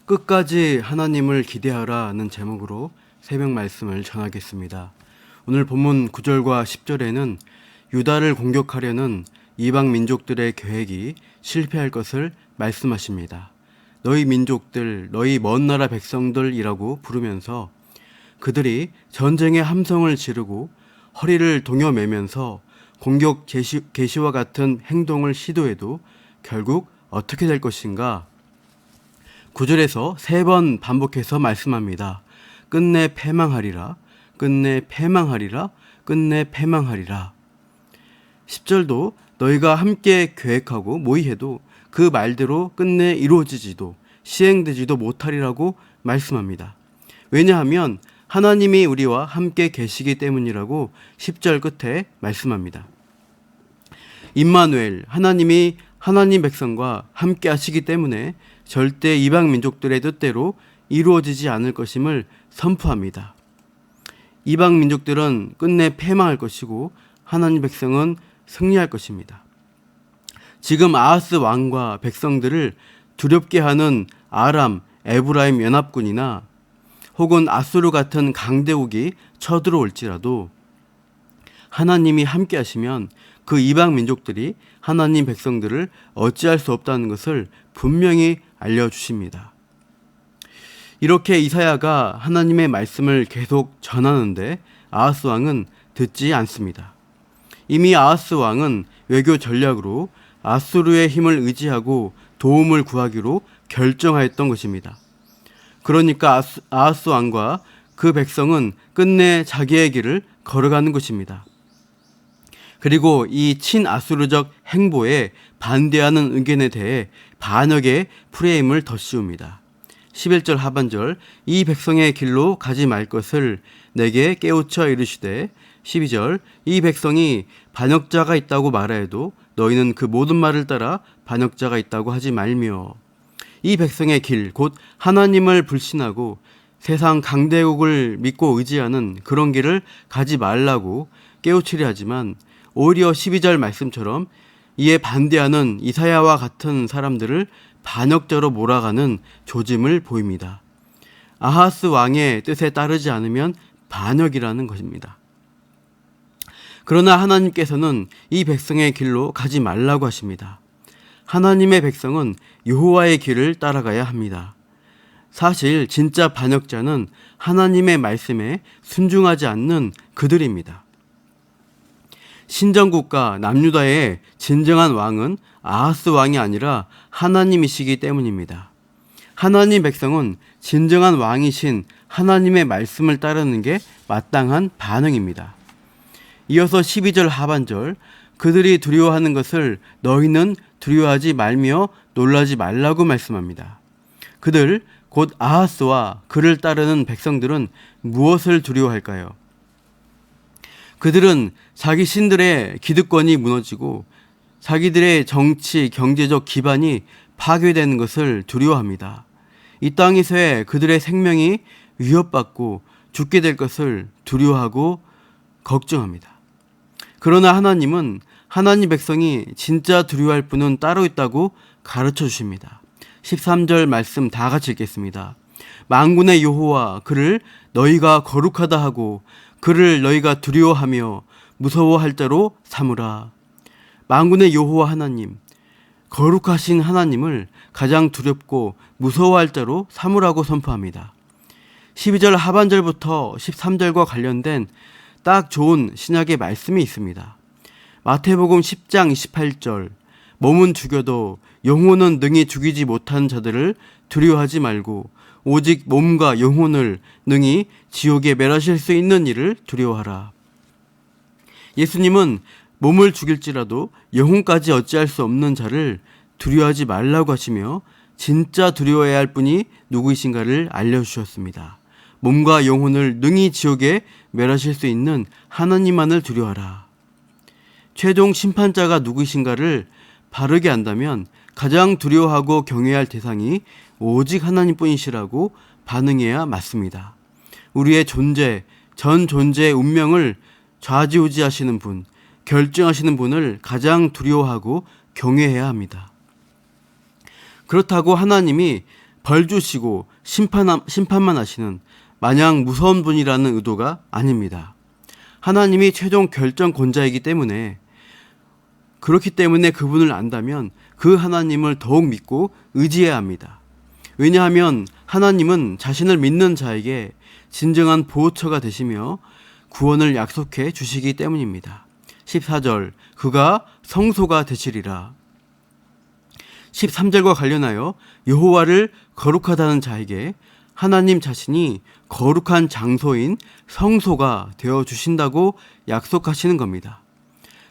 끝까지 하나님을 기대하라는 제목으로 새벽 말씀을 전하겠습니다. 오늘 본문 9절과 10절에는 유다를 공격하려는 이방 민족들의 계획이 실패할 것을 말씀하십니다. 너희 민족들, 너희 먼 나라 백성들이라고 부르면서 그들이 전쟁의 함성을 지르고 허리를 동여매면서 공격 개시와 같은 행동을 시도해도 결국 어떻게 될 것인가? 9절에서 3번 반복해서 말씀합니다. 끝내 패망하리라, 끝내 패망하리라, 끝내 패망하리라. 10절도 너희가 함께 계획하고 모의해도 그 말대로 끝내 이루어지지도 시행되지도 못하리라고 말씀합니다. 왜냐하면 하나님이 우리와 함께 계시기 때문이라고 10절 끝에 말씀합니다. 임마누엘, 하나님이 하나님 백성과 함께 하시기 때문에 절대 이방 민족들의 뜻대로 이루어지지 않을 것임을 선포합니다. 이방 민족들은 끝내 패망할 것이고 하나님 백성은 승리할 것입니다. 지금 아하스 왕과 백성들을 두렵게 하는 아람, 에브라임 연합군이나 혹은 아수르 같은 강대국이 쳐들어올지라도 하나님이 함께 하시면 그 이방 민족들이 하나님 백성들을 어찌할 수 없다는 것을 분명히 알려주십니다. 이렇게 이사야가 하나님의 말씀을 계속 전하는데 아하스 왕은 듣지 않습니다. 이미 아하스 왕은 외교 전략으로 아수르의 힘을 의지하고 도움을 구하기로 결정하였던 것입니다. 그러니까 아하스 왕과 그 백성은 끝내 자기의 길을 걸어가는 것입니다. 그리고 이 친아수르적 행보에 반대하는 의견에 대해 반역의 프레임을 덧씌웁니다. 11절 하반절 이 백성의 길로 가지 말 것을 내게 깨우쳐 이르시되 12절 이 백성이 반역자가 있다고 말하여도 너희는 그 모든 말을 따라 반역자가 있다고 하지 말며 이 백성의 길 곧 하나님을 불신하고 세상 강대국을 믿고 의지하는 그런 길을 가지 말라고 깨우치려 하지만 오히려 12절 말씀처럼 이에 반대하는 이사야와 같은 사람들을 반역자로 몰아가는 조짐을 보입니다. 아하스 왕의 뜻에 따르지 않으면 반역이라는 것입니다. 그러나 하나님께서는 이 백성의 길로 가지 말라고 하십니다. 하나님의 백성은 여호와의 길을 따라가야 합니다. 사실 진짜 반역자는 하나님의 말씀에 순종하지 않는 그들입니다. 신정국가 남유다의 진정한 왕은 아하스 왕이 아니라 하나님이시기 때문입니다. 하나님 백성은 진정한 왕이신 하나님의 말씀을 따르는 게 마땅한 반응입니다. 이어서 12절 하반절 그들이 두려워하는 것을 너희는 두려워하지 말며 놀라지 말라고 말씀합니다. 그들 곧 아하스와 그를 따르는 백성들은 무엇을 두려워할까요? 그들은 자기 신들의 기득권이 무너지고 자기들의 정치, 경제적 기반이 파괴되는 것을 두려워합니다. 이 땅에서의 그들의 생명이 위협받고 죽게 될 것을 두려워하고 걱정합니다. 그러나 하나님은 하나님 백성이 진짜 두려워할 분은 따로 있다고 가르쳐 주십니다. 13절 말씀 다 같이 읽겠습니다. 만군의 여호와 그를 너희가 거룩하다 하고 그를 너희가 두려워하며 무서워할 자로 삼으라. 만군의 여호와 하나님, 거룩하신 하나님을 가장 두렵고 무서워할 자로 삼으라고 선포합니다. 12절 하반절부터 13절과 관련된 딱 좋은 신약의 말씀이 있습니다. 마태복음 10장 28절 몸은 죽여도 영혼은 능히 죽이지 못한 자들을 두려워하지 말고 오직 몸과 영혼을 능히 지옥에 멸하실 수 있는 이를 두려워하라. 예수님은 몸을 죽일지라도 영혼까지 어찌할 수 없는 자를 두려워하지 말라고 하시며 진짜 두려워해야 할 분이 누구이신가를 알려주셨습니다. 몸과 영혼을 능히 지옥에 멸하실 수 있는 하나님만을 두려워하라. 최종 심판자가 누구이신가를 바르게 안다면 가장 두려워하고 경외해야 할 대상이 오직 하나님뿐이시라고 반응해야 맞습니다. 우리의 존재, 전 존재의 운명을 좌지우지하시는 분, 결정하시는 분을 가장 두려워하고 경외해야 합니다. 그렇다고 하나님이 벌 주시고 심판만 하시는 마냥 무서운 분이라는 의도가 아닙니다. 하나님이 최종 결정권자이기 때문에, 그렇기 때문에 그분을 안다면 그 하나님을 더욱 믿고 의지해야 합니다. 왜냐하면 하나님은 자신을 믿는 자에게 진정한 보호처가 되시며 구원을 약속해 주시기 때문입니다. 14절, 그가 성소가 되시리라. 13절과 관련하여 여호와를 거룩하다는 자에게 하나님 자신이 거룩한 장소인 성소가 되어 주신다고 약속하시는 겁니다.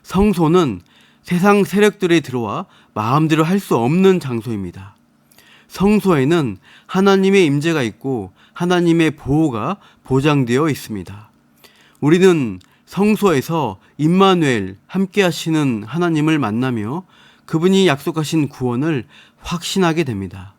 성소는 세상 세력들이 들어와 마음대로 할 수 없는 장소입니다. 성소에는 하나님의 임재가 있고 하나님의 보호가 보장되어 있습니다. 우리는 성소에서 임마누엘, 함께 하시는 하나님을 만나며 그분이 약속하신 구원을 확신하게 됩니다.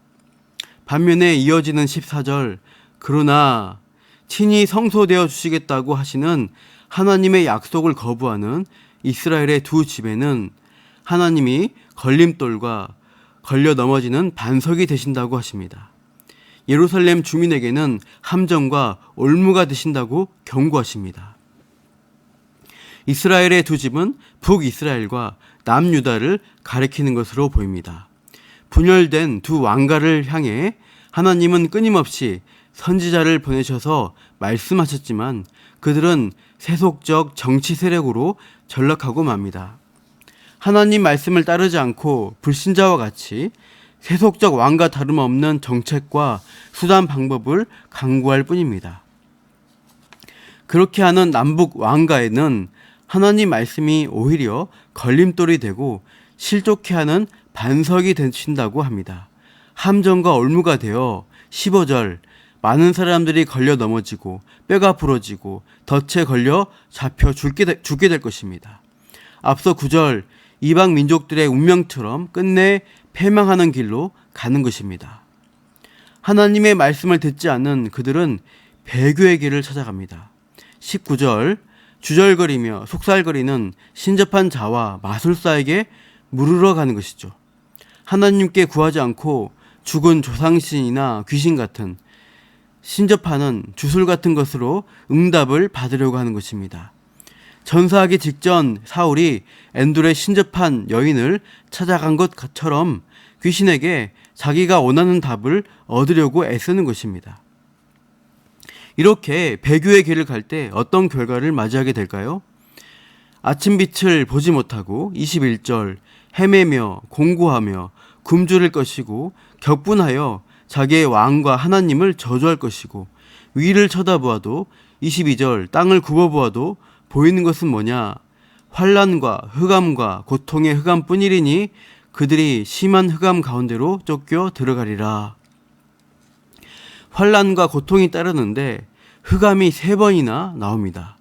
반면에 이어지는 14절, 그러나 친히 성소되어 주시겠다고 하시는 하나님의 약속을 거부하는 이스라엘의 두 집에는 하나님이 걸림돌과 걸려 넘어지는 반석이 되신다고 하십니다. 예루살렘 주민에게는 함정과 올무가 되신다고 경고하십니다. 이스라엘의 두 집은 북이스라엘과 남유다를 가리키는 것으로 보입니다. 분열된 두 왕가를 향해 하나님은 끊임없이 선지자를 보내셔서 말씀하셨지만 그들은 세속적 정치 세력으로 전락하고 맙니다. 하나님 말씀을 따르지 않고 불신자와 같이 세속적 왕과 다름없는 정책과 수단 방법을 강구할 뿐입니다. 그렇게 하는 남북 왕가에는 하나님 말씀이 오히려 걸림돌이 되고 실족해 하는 반석이 되신다고 합니다. 함정과 올무가 되어 15절, 많은 사람들이 걸려 넘어지고 뼈가 부러지고 덫에 걸려 잡혀 죽게 될 것입니다. 앞서 9절, 이방 민족들의 운명처럼 끝내 패망하는 길로 가는 것입니다. 하나님의 말씀을 듣지 않는 그들은 배교의 길을 찾아갑니다. 19절, 주절거리며 속살거리는 신접한 자와 마술사에게 물으러 가는 것이죠. 하나님께 구하지 않고 죽은 조상신이나 귀신 같은 신접하는 주술 같은 것으로 응답을 받으려고 하는 것입니다. 전사하기 직전 사울이 엔돌의 신접한 여인을 찾아간 것처럼 귀신에게 자기가 원하는 답을 얻으려고 애쓰는 것입니다. 이렇게 배교의 길을 갈 때 어떤 결과를 맞이하게 될까요? 아침빛을 보지 못하고 21절, 헤매며 공고하며 굶주릴 것이고 격분하여 자기의 왕과 하나님을 저주할 것이고 위를 쳐다보아도 22절, 땅을 굽어보아도 보이는 것은 뭐냐? 환난과 흑암과 고통의 흑암뿐이리니 그들이 심한 흑암 가운데로 쫓겨 들어가리라. 환난과 고통이 따르는데 흑암이 3번이나 나옵니다.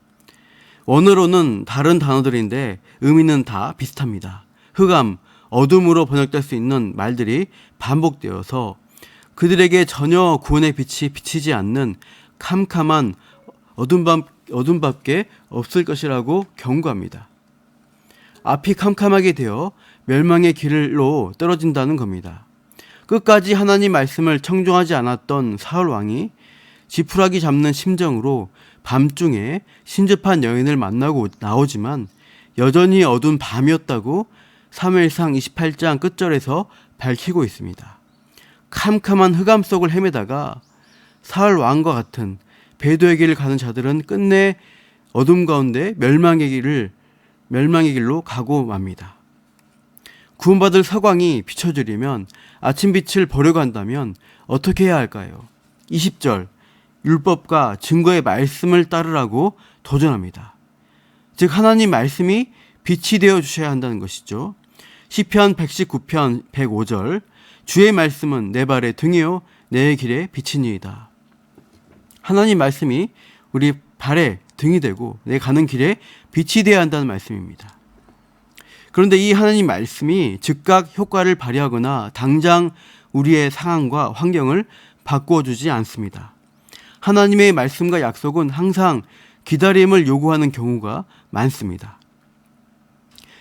원어로는 다른 단어들인데 의미는 다 비슷합니다. 흑암, 어둠으로 번역될 수 있는 말들이 반복되어서 그들에게 전혀 구원의 빛이 비치지 않는 캄캄한 어둠밖에 없을 것이라고 경고합니다. 앞이 캄캄하게 되어 멸망의 길로 떨어진다는 겁니다. 끝까지 하나님 말씀을 청종하지 않았던 사울 왕이 지푸라기 잡는 심정으로 밤중에 신접한 여인을 만나고 나오지만 여전히 어두운 밤이었다고 사무엘상 28장 끝절에서 밝히고 있습니다. 캄캄한 흑암 속을 헤매다가 사울 왕과 같은 배도의 길을 가는 자들은 끝내 어둠 가운데 멸망의 길로 가고 맙니다. 구원받을 서광이 비춰주려면 아침빛을 보려고 한다면 어떻게 해야 할까요? 20절, 율법과 증거의 말씀을 따르라고 도전합니다. 즉 하나님 말씀이 빛이 되어 주셔야 한다는 것이죠. 시편 119편 105절, 주의 말씀은 내 발의 등이요 내 길의 빛이니이다. 하나님 말씀이 우리 발의 등이 되고 내 가는 길에 빛이 되어야 한다는 말씀입니다. 그런데 이 하나님 말씀이 즉각 효과를 발휘하거나 당장 우리의 상황과 환경을 바꿔주지 않습니다. 하나님의 말씀과 약속은 항상 기다림을 요구하는 경우가 많습니다.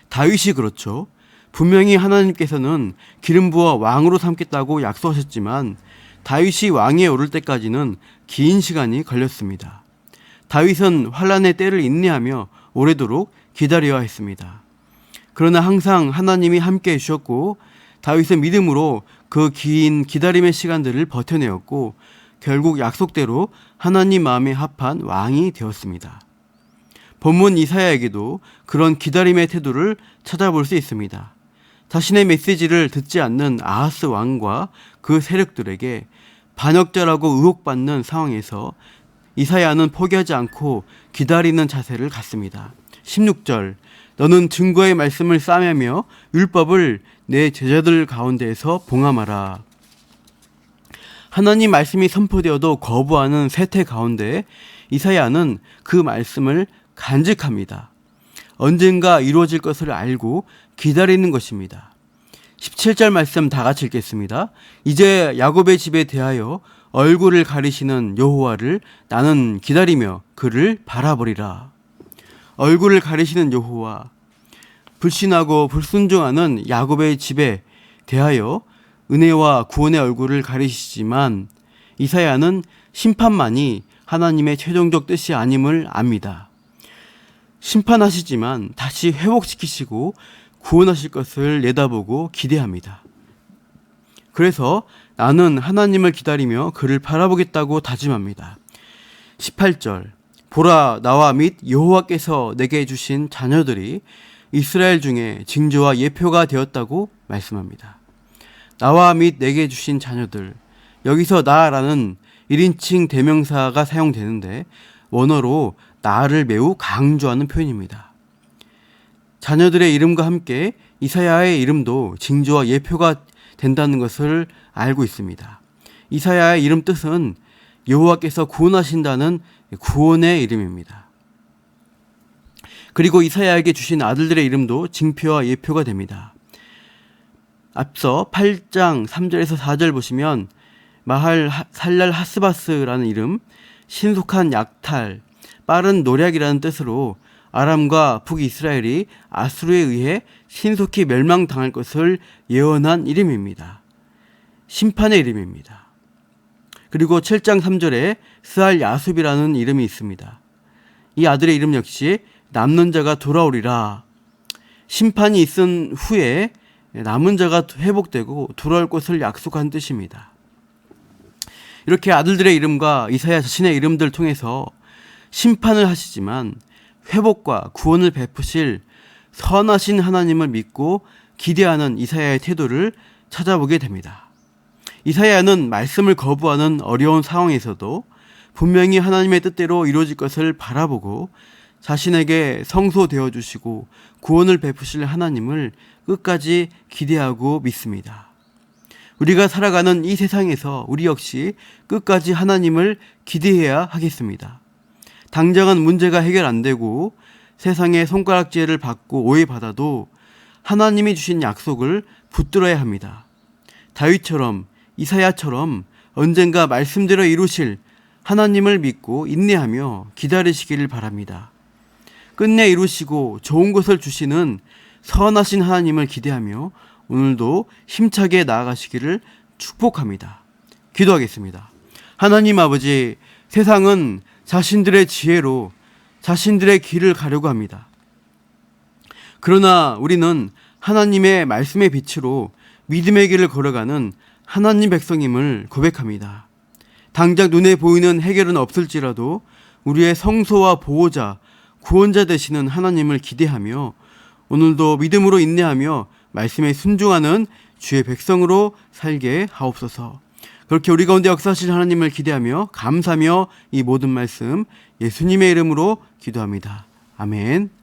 다윗이 그렇죠. 분명히 하나님께서는 기름 부어 왕으로 삼겠다고 약속하셨지만 다윗이 왕위에 오를 때까지는 긴 시간이 걸렸습니다. 다윗은 환란의 때를 인내하며 오래도록 기다려야 했습니다. 그러나 항상 하나님이 함께 해주셨고 다윗은 믿음으로 그 긴 기다림의 시간들을 버텨내었고 결국 약속대로 하나님 마음에 합한 왕이 되었습니다. 본문 이사야에게도 그런 기다림의 태도를 찾아볼 수 있습니다. 자신의 메시지를 듣지 않는 아하스 왕과 그 세력들에게 반역자라고 의혹받는 상황에서 이사야는 포기하지 않고 기다리는 자세를 갖습니다. 16절, 너는 증거의 말씀을 싸매며 율법을 내 제자들 가운데에서 봉함하라. 하나님 말씀이 선포되어도 거부하는 세태 가운데 이사야는 그 말씀을 간직합니다. 언젠가 이루어질 것을 알고 기다리는 것입니다. 17절 말씀 다 같이 읽겠습니다. 이제 야곱의 집에 대하여 얼굴을 가리시는 여호와를 나는 기다리며 그를 바라보리라. 얼굴을 가리시는 여호와, 불신하고 불순종하는 야곱의 집에 대하여 은혜와 구원의 얼굴을 가리시지만 이사야는 심판만이 하나님의 최종적 뜻이 아님을 압니다. 심판하시지만 다시 회복시키시고 구원하실 것을 내다보고 기대합니다. 그래서 나는 하나님을 기다리며 그를 바라보겠다고 다짐합니다. 18절, 보라 나와 및 여호와께서 내게 주신 자녀들이 이스라엘 중에 징조와 예표가 되었다고 말씀합니다. 나와 및 내게 주신 자녀들, 여기서 나라는 1인칭 대명사가 사용되는데 원어로 나를 매우 강조하는 표현입니다. 자녀들의 이름과 함께 이사야의 이름도 징조와 예표가 된다는 것을 알고 있습니다. 이사야의 이름 뜻은 여호와께서 구원하신다는 구원의 이름입니다. 그리고 이사야에게 주신 아들들의 이름도 징표와 예표가 됩니다. 앞서 8장 3절에서 4절 보시면 마할 살랄 하스바스라는 이름, 신속한 약탈, 빠른 노략이라는 뜻으로 아람과 북이스라엘이 아수르에 의해 신속히 멸망당할 것을 예언한 이름입니다. 심판의 이름입니다. 그리고 7장 3절에 스알 야숲이라는 이름이 있습니다. 이 아들의 이름 역시 남는 자가 돌아오리라. 심판이 있은 후에 남은 자가 회복되고 돌아올 것을 약속한 뜻입니다. 이렇게 아들들의 이름과 이사야 자신의 이름들을 통해서 심판을 하시지만 회복과 구원을 베푸실 선하신 하나님을 믿고 기대하는 이사야의 태도를 찾아보게 됩니다. 이사야는 말씀을 거부하는 어려운 상황에서도 분명히 하나님의 뜻대로 이루어질 것을 바라보고 자신에게 성소되어 주시고 구원을 베푸실 하나님을 끝까지 기대하고 믿습니다. 우리가 살아가는 이 세상에서 우리 역시 끝까지 하나님을 기대해야 하겠습니다. 당장은 문제가 해결 안 되고 세상의 손가락질을 받고 오해받아도 하나님이 주신 약속을 붙들어야 합니다. 다윗처럼 이사야처럼 언젠가 말씀대로 이루실 하나님을 믿고 인내하며 기다리시기를 바랍니다. 끝내 이루시고 좋은 것을 주시는 선하신 하나님을 기대하며 오늘도 힘차게 나아가시기를 축복합니다. 기도하겠습니다. 하나님 아버지, 세상은 자신들의 지혜로 자신들의 길을 가려고 합니다. 그러나 우리는 하나님의 말씀의 빛으로 믿음의 길을 걸어가는 하나님 백성임을 고백합니다. 당장 눈에 보이는 해결은 없을지라도 우리의 성소와 보호자, 구원자 되시는 하나님을 기대하며 오늘도 믿음으로 인내하며 말씀에 순종하는 주의 백성으로 살게 하옵소서. 그렇게 우리 가운데 역사하실 하나님을 기대하며 감사하며 이 모든 말씀 예수님의 이름으로 기도합니다. 아멘.